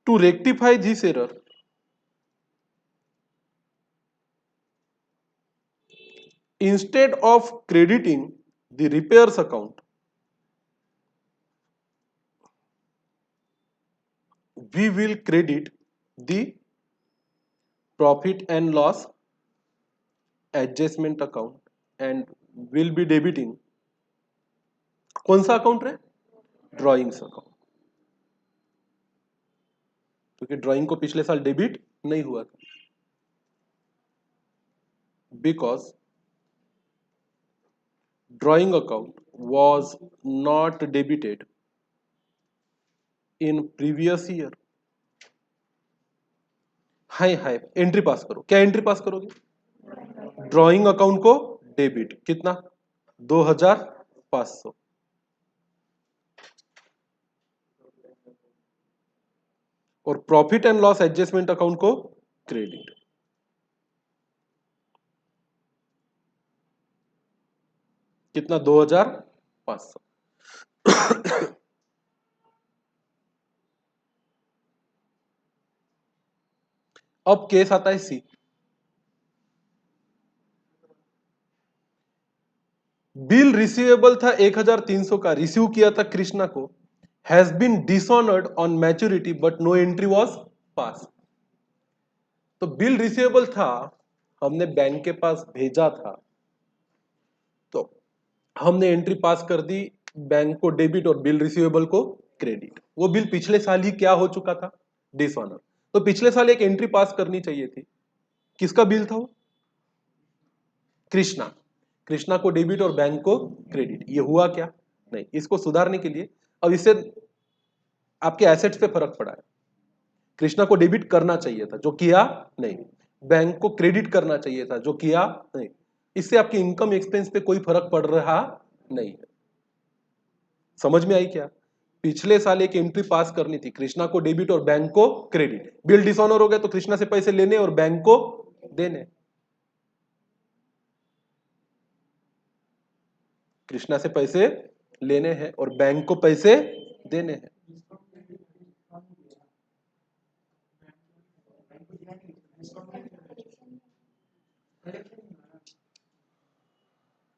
to rectify this error, instead of crediting the repairs account, we will credit the profit and loss adjustment account and will be debiting कौन सा अकाउंट है? ड्राइंग्स अकाउंट, क्योंकि drawing को पिछले साल डेबिट नहीं हुआ था, because drawing account was not debited in previous year. Hi hi, entry पास करो। क्या एंट्री पास करोगे? ड्राइंग अकाउंट को डेबिट, कितना? 2500। और profit and loss adjustment account को क्रेडिट। कितना? 2500। अब केस आता है सी। बिल रिसीवेबल था 1300 का, रिसीव किया था कृष्णा को, has been dishonoured on maturity but no entry was pass. तो बिल रिसीवेबल था, हमने बैंक के पास भेजा था, तो हमने एंट्री पास कर दी, बैंक को डेबिट और बिल रिसीवेबल को क्रेडिट। वो बिल पिछले साल ही क्या हो चुका था? डिसऑनर। तो पिछले साल एक एंट्री पास करनी चाहिए थी। किसका बिल था वो? कृष्णा। कृष्णा को डेबिट और बैंक को क्रेडिट। ये हुआ क्या? नहीं। इसको सुधारने के लिए अब इससे आपके एसेट्स पे फर्क पड़ा है। कृष्णा को डेबिट करना चाहिए था, जो किया नहीं। बैंक को क्रेडिट करना चाहिए था, जो किया नहीं। इससे आपके इनकम एक्सपेंस पे कोई फर्क पड़ रहा नहीं है। समझ में आई क्या? पिछले साल एक एंट्री पास करनी थी, कृष्णा को डेबिट और बैंक को क्रेडिट। बिल डिसऑनर हो गया तो कृष्णा से पैसे लेने और बैंक को देने। कृष्णा से पैसे लेने हैं और बैंक को पैसे देने हैं।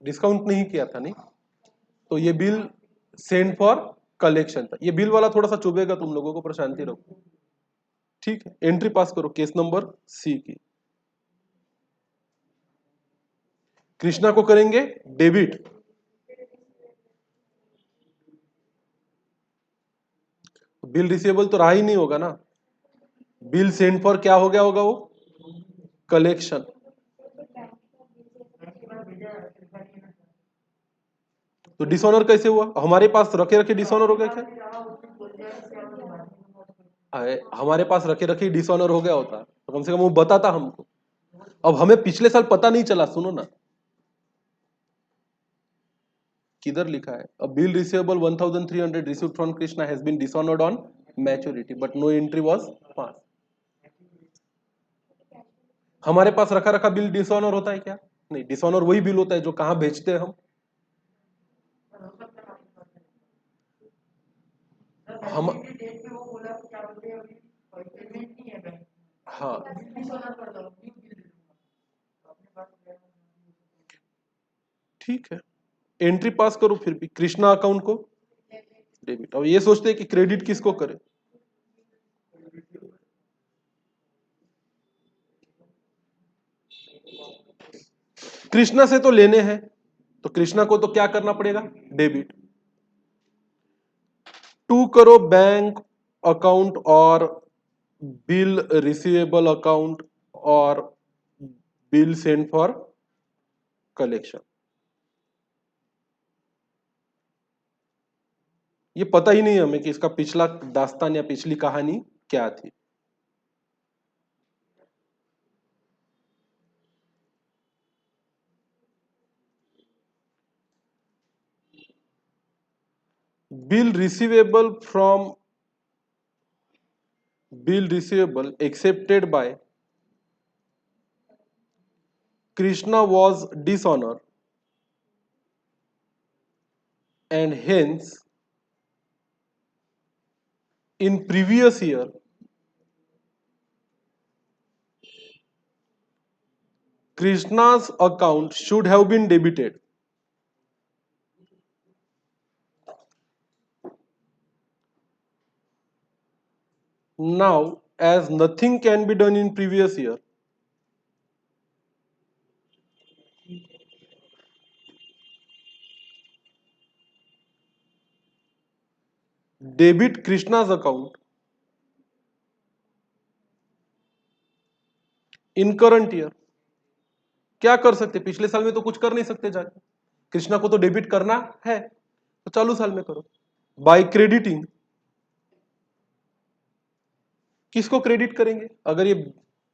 डिस्काउंट नहीं किया था, नहीं तो ये बिल सेंड फॉर कलेक्शन था। ये बिल वाला थोड़ा सा चुभेगा तुम लोगों को, पर शांति रखो, ठीक है। एंट्री पास करो केस नंबर सी की। कृष्णा को करेंगे डेबिट, बिल रिसीवेबल तो रहा ही नहीं होगा ना। बिल सेंड फॉर क्या हो गया होगा वो, कलेक्शन। तो डिसऑनर कैसे हुआ, हमारे पास रखे रखे डिसऑनर हो गया क्या? हमारे पास रखे रखे डिसऑनर हो गया होता तो कम से कम वो बताता हमको। अब हमें पिछले साल पता नहीं चला, सुनो ना किधर लिखा है, a bill receivable 1300 received from Krishna has been dishonoured on maturity but no entry was pass. हमारे पास रखा रखा बिल डिसऑनर होता है क्या? नहीं, डिसऑनर वही बिल होता है जो कहां बेचते हैं हम हाँ ठीक है, एंट्री पास करो फिर भी कृष्णा अकाउंट को डेबिट। अब ये सोचते हैं कि क्रेडिट किसको करे, कृष्णा से तो लेने हैं तो कृष्णा को तो क्या करना पड़ेगा, डेबिट। टू करो बैंक अकाउंट और बिल रिसीवेबल अकाउंट और बिल सेंड फॉर कलेक्शन। ये पता ही नहीं हमें कि इसका पिछला दास्तान या पिछली कहानी क्या थी। Bill receivable from bill receivable accepted by Krishna was dishonor and hence in previous year Krishna's account should have been debited. Now as nothing can be done in previous year, debit Krishna's account in current year। क्या कर सकते, पिछले साल में तो कुछ कर नहीं सकते, जाके कृष्णा को तो डेबिट करना है तो चालू साल में करो बाय क्रेडिटिंग। किसको क्रेडिट करेंगे, अगर ये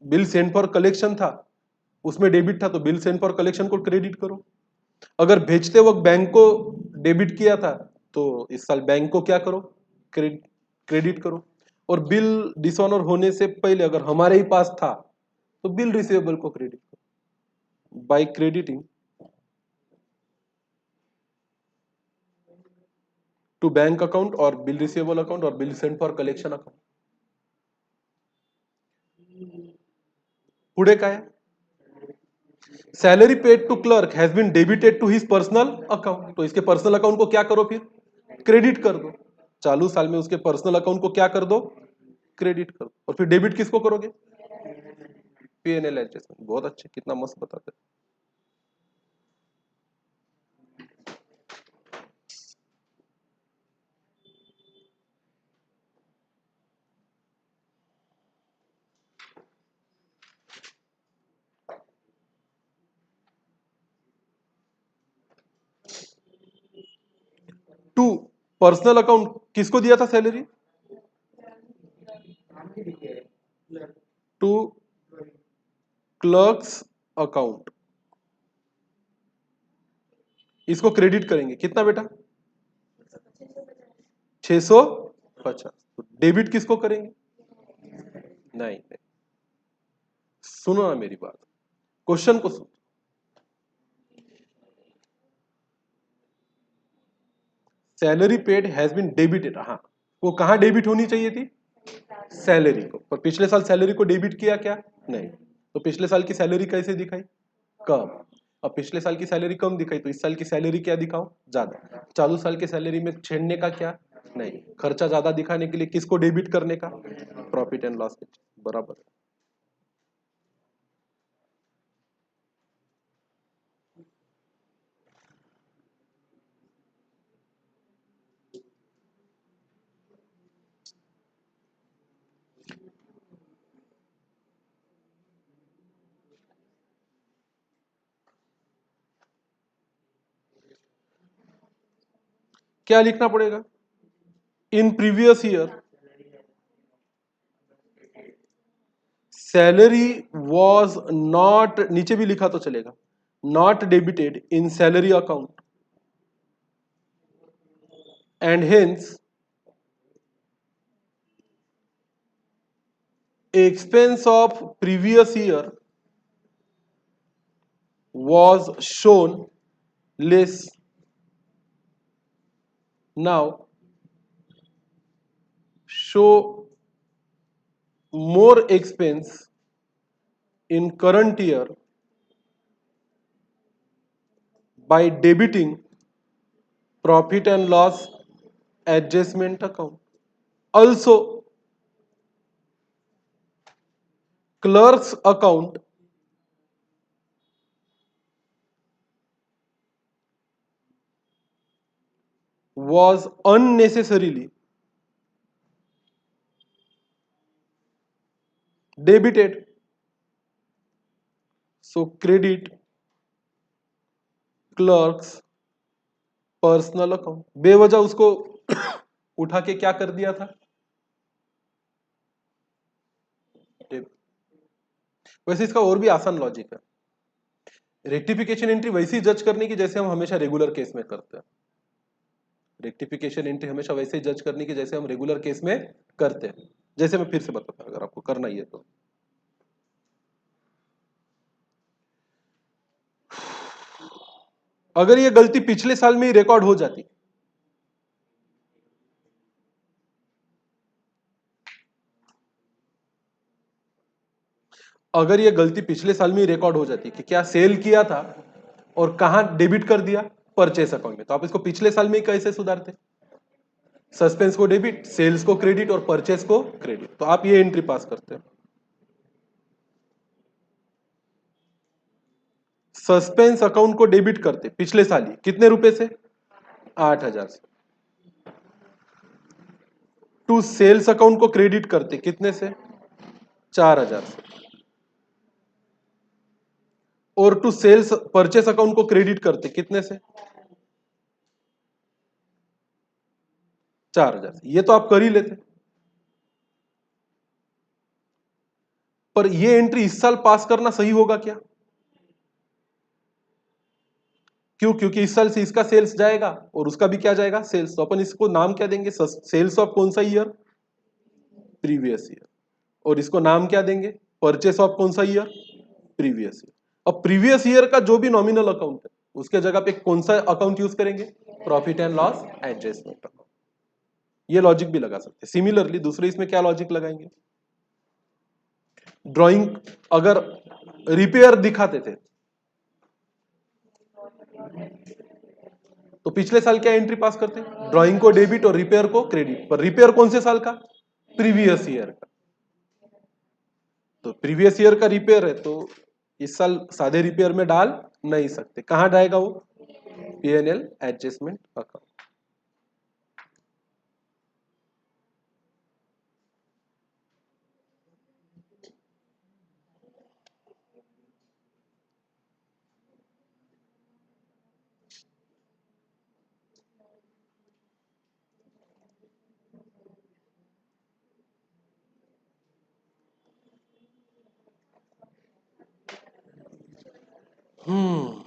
बिल सेंड फॉर कलेक्शन था उसमें डेबिट था तो बिल सेंड फॉर कलेक्शन को क्रेडिट करो। अगर भेजते वक्त बैंक को डेबिट किया था तो इस साल बैंक को क्या करो, क्रेडिट करो। और बिल डिसऑनर होने से पहले अगर हमारे ही पास था तो बिल रिसीवेबल को क्रेडिट करो by crediting to bank account और बिल रिसीवेबल अकाउंट और bill send for collection account. पुढे काय, salary paid to clerk has been debited to his personal account, तो इसके पर्सनल अकाउंट को क्या करो, फिर क्रेडिट कर दो। चालू साल में उसके पर्सनल अकाउंट को क्या कर दो, क्रेडिट कर दो। और फिर डेबिट किसको करोगे, पीएनएल एडजस्टमेंट। बहुत अच्छे, कितना मस्त बताते। 2 पर्सनल अकाउंट किसको दिया था सैलरी, टू क्लर्क्स अकाउंट, इसको क्रेडिट करेंगे कितना बेटा, 650। तो डेबिट किसको करेंगे? नहीं नहीं, सुनो ना मेरी बात, क्वेश्चन को सुनो। Salary paid has been debited, हाँ, वो कहां डेबिट होनी चाहिए थी? सैलरी को। पर पिछले साल सैलरी को डेबिट किया क्या? नहीं। तो पिछले साल की सैलरी कैसे दिखाई? कम। अब पिछले साल की सैलरी कम दिखाई, तो इस साल की सैलरी क्या दिखाओ? ज्यादा। चालू साल की सैलरी में छेड़ने का क्या? नहीं। खर्चा ज्यादा दिखाने के लिए किसको डेबिट करने का? Profit and loss. बराबर। क्या लिखना पड़ेगा? इन previous year salary was not, नीचे भी लिखा तो चलेगा, not debited in salary account and hence expense of previous year was shown less. Now show more expense in current year by debiting profit and loss adjustment account. Also, clerk's account was unnecessarily debited. So credit clerk's personal account. बेवजह उसको उठा के क्या कर दिया था? वैसे इसका और भी आसान लॉजिक है। रेक्टिफिकेशन एंट्री वैसी जज करने की जैसे हम हमेशा रेगुलर केस में करते हैं। रेक्टिफिकेशन एंट्री हमेशा वैसे जज करने की जैसे हम रेगुलर केस में करते हैं। जैसे मैं फिर से बताता हूं, अगर आपको करना ही है तो। अगर ये गलती पिछले साल में ही रिकॉर्ड हो जाती, अगर ये गलती पिछले साल में ही रिकॉर्ड हो जाती कि क्या सेल किया था और कहां डेबिट कर दिया? परचेस अकाउंट में, तो आप इसको पिछले साल में ही कैसे सुधारते? सस्पेंस को डेबिट, सेल्स को क्रेडिट और परचेस को क्रेडिट, तो आप ये एंट्री पास करते हैं। सस्पेंस अकाउंट को डेबिट करते पिछले साल ही कितने रुपए से? 8,000 से। टू सेल्स अकाउंट को क्रेडिट करते कितने से? 4,000 से। और टू सेल्स परचेस अकाउंट को क्रेडिट करते कितने से? 4,000 से। ये तो आप कर ही लेते, पर ये एंट्री इस साल पास करना सही होगा क्या? क्यों? क्योंकि इस साल से इसका सेल्स जाएगा और उसका भी क्या जाएगा? सेल्स। तो अपन इसको नाम क्या देंगे? सेल्स ऑफ कौन सा ईयर? Previous year. और इसको नाम क्या देंगे? परचेस ऑफ कौन सा ईयर? Previous year. अब प्रीवियस ईयर का जो भी नॉमिनल अकाउंट है उसके जगह पे कौन सा अकाउंट यूज करेंगे? Profit and loss adjustment account. ये लॉजिक भी लगा सकते हैं। सिमिलरली दूसरे इसमें क्या लॉजिक लगाएंगे? ड्राइंग अगर रिपेयर दिखाते थे तो पिछले साल क्या एंट्री पास करते? ड्राइंग को डेबिट और रिपेयर को क्रेडिट। पर रिपेयर कौन से साल का? प्रीवियस ईयर का। तो प्रीवियस ईयर का रिपेयर है तो इस साल सादे रिपेयर में डाल नहीं सकते। कहां जाएगा वो? PNL adjustment account. हम्म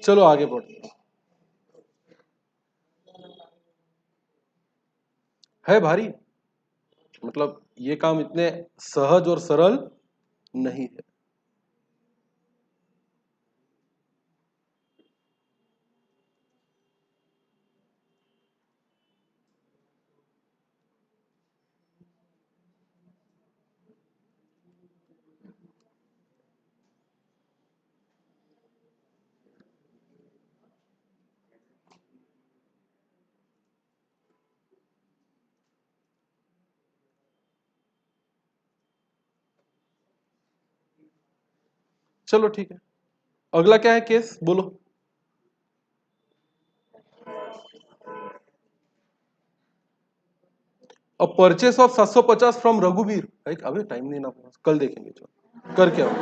चलो आगे बढ़ते हैं। है भारी, मतलब ये काम इतने सहज और सरल नहीं है। चलो ठीक है, अगला क्या है केस, बोलो। अब परचेस ऑफ 750 फ्रॉम रघुवीर, अबे टाइम नहीं ना, कल देखेंगे, चलो कर क्या हो।